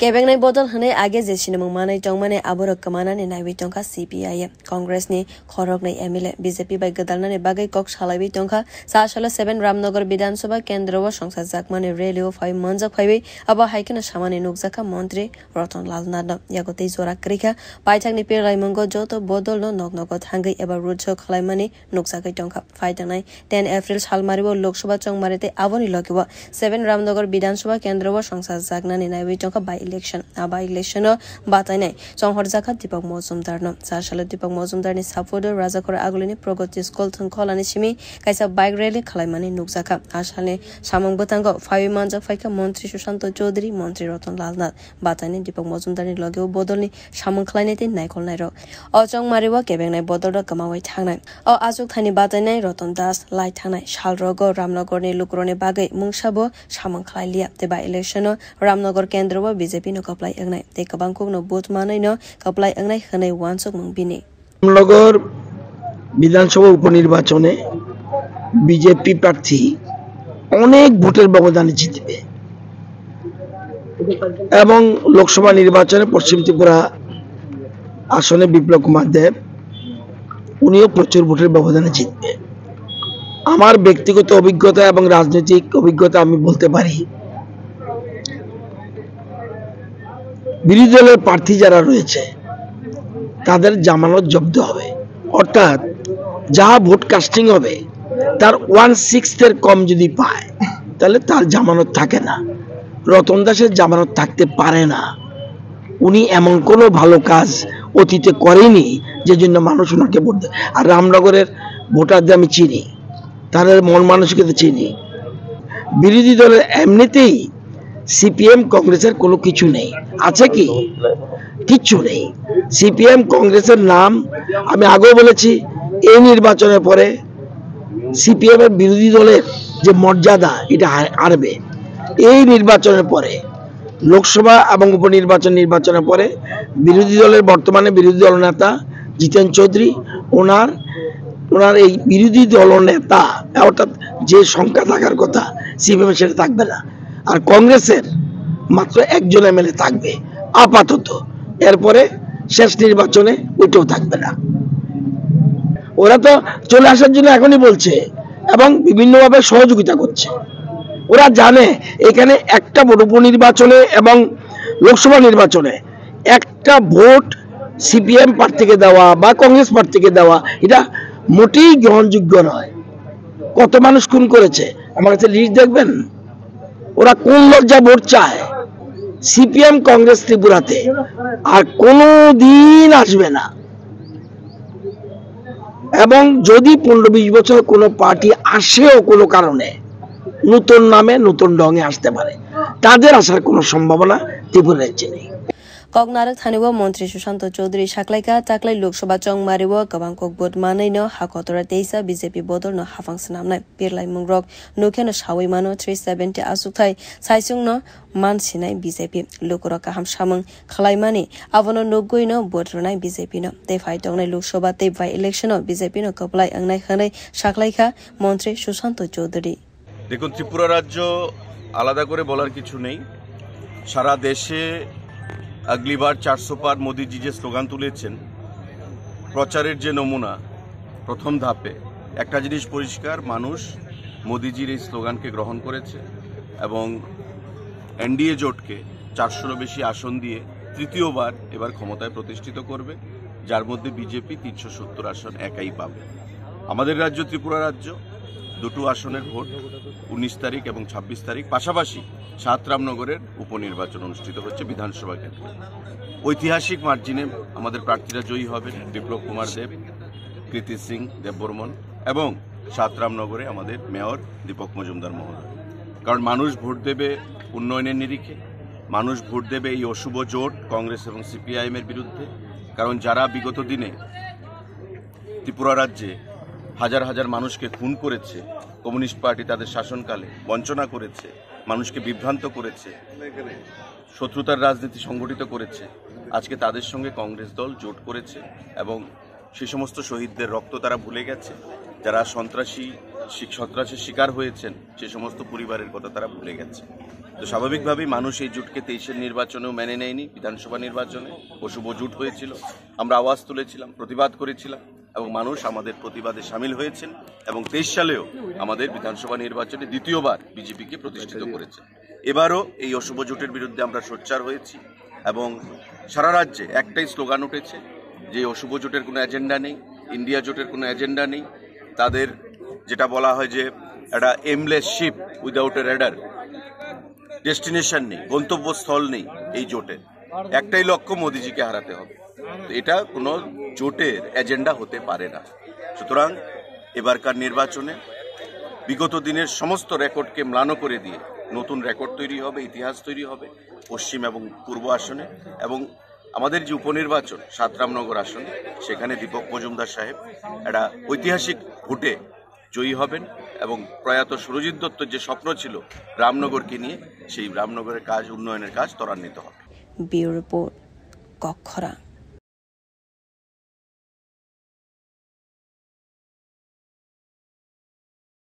Kebengnai bodol hanai age jeshinamung manai tongmane aborok kamanani naiwi tongka CPIM Congress ni khorok nai MLA BJP bai gadalnani bagai kok salaiwi tongka sashala 7 Ramnagar Bidhan Sabha Kendra wa Songsar Jakmani Relio 5 manjak phaiwi aba haikena samani nukjaka Mantri Ratan Lal Nada yagote jora krika paithakni pirlaimungo joto bodol no noknogo thangai eba roadshow khlaimani nukjakai tongka phaitanai 10 April salmaribo Lok Sabha chongmarite aboni lokibo 7 Ramnagar Bidhan Sabha Kendra wa Songsar Jaknani naiwi tongka by election aba election batanai songhorjaka Deepak Mojumdar no sashala Deepak Mojumdar ni supporter Rajakor Agulini Progoti School thongkolani simi kaisa bike rally khalaimani nukjaka ashalni samung butango 5 manjak phaika Mantri Sushanto Chaudhary Mantri Ratan Lal Nath batani Deepak Mojumdar ni logeo bodolni samung khlainete naikol nairo ochong mariwa kebengnai bodol ra kamawai thangnai o azuk thani batanai Ratan Das lai thangnai salrogo Ramnagar ni lukrone bagai mungsabo samung khlailia teba election Ramnagar Kendra wa BJP no kaplai angnai te kabangkok no vote manai no kaplai angnai khanai wansok mungbini Ramnagar বিধানসভা উপনির্বাচনে BJP প্রার্থী অনেক ভোটের ব্যবধানে জিতবে এবং লোকসভা নির্বাচনে পশ্চিম ত্রিপুরা আসনে বিপ্লব কুমার দেব উনিও প্রচুর ভোটের ব্যবধানে জিতবে আমার ব্যক্তিগত অভিজ্ঞতা এবং রাজনৈতিক অভিজ্ঞতা আমি বলতে পারি বিরোধী দলের প্রার্থী যারা রয়েছে তাদের জামানত জব্দ হবে অর্থাৎ যা ভোট কাস্টিং হবে তার 1/6 এর কম যদি পায় তাহলে তার জামানত থাকে না রতন দাসের জামানত থাকতে পারে না উনি এমন কোনো ভালো কাজ অতীতে করেনি যে জন্য মানুষ ওনাকে ভোট দেয় আর রামনগরের ভোটারদের আমি চিনি তাদের মন মানসিকতা চিনি বিরোধী দলের এমনিতেই সিপিএম কংগ্রেসের কোনো কিছু নেই আছে কি কিচ্ছু নেই সিপিএম কংগ্রেসের নাম আমি আগেও বলেছি এই নির্বাচনের পরে সিপিএম এর বিরোধী দলের যে মর্যাদা এটা হারবে এই নির্বাচনের পরে লোকসভা এবং নির্বাচনের পরে বিরোধী দলের বর্তমানে বিরোধী দল নেতা জিতেন চৌধুরী ওনার এই বিরোধী দল নেতা অর্থাৎ যে সংখ্যা থাকার কথা সিপিএম সেটা থাকবে না আর কংগ্রেসের মাত্র একজন এমএলএ থাকবে আপাতত এরপরে শেষ নির্বাচনে ওইটাও থাকবে না ওরা তো চলে আসার জন্য এখনই বলছে এবং বিভিন্নভাবে সহযোগিতা করছে ওরা জানে এখানে একটা ভোট উপনির্বাচনে এবং লোকসভা নির্বাচনে একটা ভোট সিপিএম প্রার্থীকে দেওয়া বা কংগ্রেস প্রার্থীকে দেওয়া এটা মোটেই গ্রহণযোগ্য নয় কত মানুষ খুন করেছে আমার কাছে লিস্ট দেখবেন ওরা কোন লজ্জা ভোট চায় সিপিএম কংগ্রেস ত্রিপুরাতে আর কোনোদিন আসবে না এবং যদি 15-20 বছর কোনো পার্টি আসেও কোনো কারণে নতুন নামে নতুন ঢঙে আসতে পারে তাদের আসার কোনো সম্ভাবনা ত্রিপুরার নেই Kognarak Thaniwa Mantri Sushanto Chaudhary Shaklaika Taklai Lok Sabha Chongmariwa Kabangkok Bot Manai no Hakotora Teisa BJP Bodol no Hafang Snamnai Pirlai Mungrok Nuken no Shawi Mano 370 Asukai Saisung no Mansinai BJP Lokora Kaham Shamang Khlaimani Avono Nogui no Botronai BJP no They fight on Lok Sabha Te by election no BJP no Kaplai Angnai Khanai Shaklaika Mantri Sushanto Chaudhary দেখুন ত্রিপুরা রাজ্য আলাদা করে বলার কিছু নেই সারা দেশে अगली बार 400 पार मोदी जी जे slogan तुलेছেন প্রচারের যে নমুনা প্রথম ধাপে একটা জিনিস পরিষ্কার মানুষ মোদিজির এই স্লোগানকে গ্রহণ করেছে এবং এনডিএ জোটকে 400 এর বেশি আসন দিয়ে তৃতীয়বার এবার ক্ষমতায় প্রতিষ্ঠিত করবে যার মধ্যে বিজেপি 370 আসন একাই পাবে আমাদের রাজ্য ত্রিপুরা রাজ্য দুটো আসনের ভোট 19 তারিখ এবং 26 তারিখ পাশাপাশি 7 রামনগরের উপনির্বাচন অনুষ্ঠিত হচ্ছে বিধানসভা কেন্দ্রে ঐতিহাসিক মার্জিনে আমাদের প্রার্থীরা জয়ী হবেন বিপ্লব কুমার দেব কৃতি সিং দেববর্মন এবং 7 রামনগরে আমাদের মেয়র দীপক মজুমদার মহোদয় কারণ মানুষ ভোট দেবে উন্নয়নের নিরিখে মানুষ ভোট দেবে এই অশুভ জোট কংগ্রেস এবং সিপিআইএম এর বিরুদ্ধে কারণ যারা বিগত দিনে ত্রিপুরা রাজ্যে হাজার হাজার মানুষকে খুন করেছে কমিউনিস্ট পার্টি তাদের শাসনকালে বঞ্চনা করেছে মানুষকে বিভ্রান্ত করেছে শত্রুতার রাজনীতি সংগঠিত করেছে আজকে তাদের সঙ্গে কংগ্রেস দল জোট করেছে এবং সেই সমস্ত শহীদদের রক্ত তারা ভুলে গেছে যারা সন্ত্রাসী সন্ত্রাসের শিকার হয়েছেন সে সমস্ত পরিবারের কথা তারা ভুলে গেছে। তো স্বাভাবিকভাবেই মানুষ এই জোটকে 23-এর নির্বাচনেও মেনে নেয়নি। বিধানসভা নির্বাচনে অশুভ জোট হয়েছিল, আমরা আওয়াজ তুলেছিলাম, প্রতিবাদ করেছিলাম এবং মানুষ আমাদের প্রতিবাদে সামিল হয়েছেন এবং 23 সালেও আমাদের বিধানসভা নির্বাচনে দ্বিতীয়বার বিজেপিকে প্রতিষ্ঠিত করেছে। এবারও এই অশুভ জোটের বিরুদ্ধে আমরা সোচ্চার হয়েছি এবং সারা রাজ্যে একটাই স্লোগান উঠেছে যে অশুভ জোটের কোনো এজেন্ডা নেই, ইন্ডিয়া জোটের কোনো এজেন্ডা নেই। তাদের যেটা বলা হয় যে একটা aimless ship without a rudder, destination নেই, গন্তব্যস্থল নেই এই জোটের। একটাই লক্ষ্য, মোদিজিকে হারাতে হবে। এটা কোনো জোটের এজেন্ডা হতে পারে না। সুতরাং এবারকার নির্বাচনে বিগত দিনের সমস্ত রেকর্ডকে ম্লান করে দিয়ে নতুন রেকর্ড তৈরি হবে, ইতিহাস তৈরি হবে পশ্চিম এবং পূর্ব আসনে। এবং আমাদের যে উপনির্বাচন 7 রামনগর আসনে, সেখানে দীপক মজুমদার সাহেব একটা ঐতিহাসিক ভোটে জয়ী হবেন এবং প্রয়াত সুরজিৎ দত্তর যে স্বপ্ন ছিল রামনগরকে নিয়ে, সেই রামনগরের কাজ, উন্নয়নের কাজ ত্বরান্বিত হবে। Bureau report, কক্ষরা।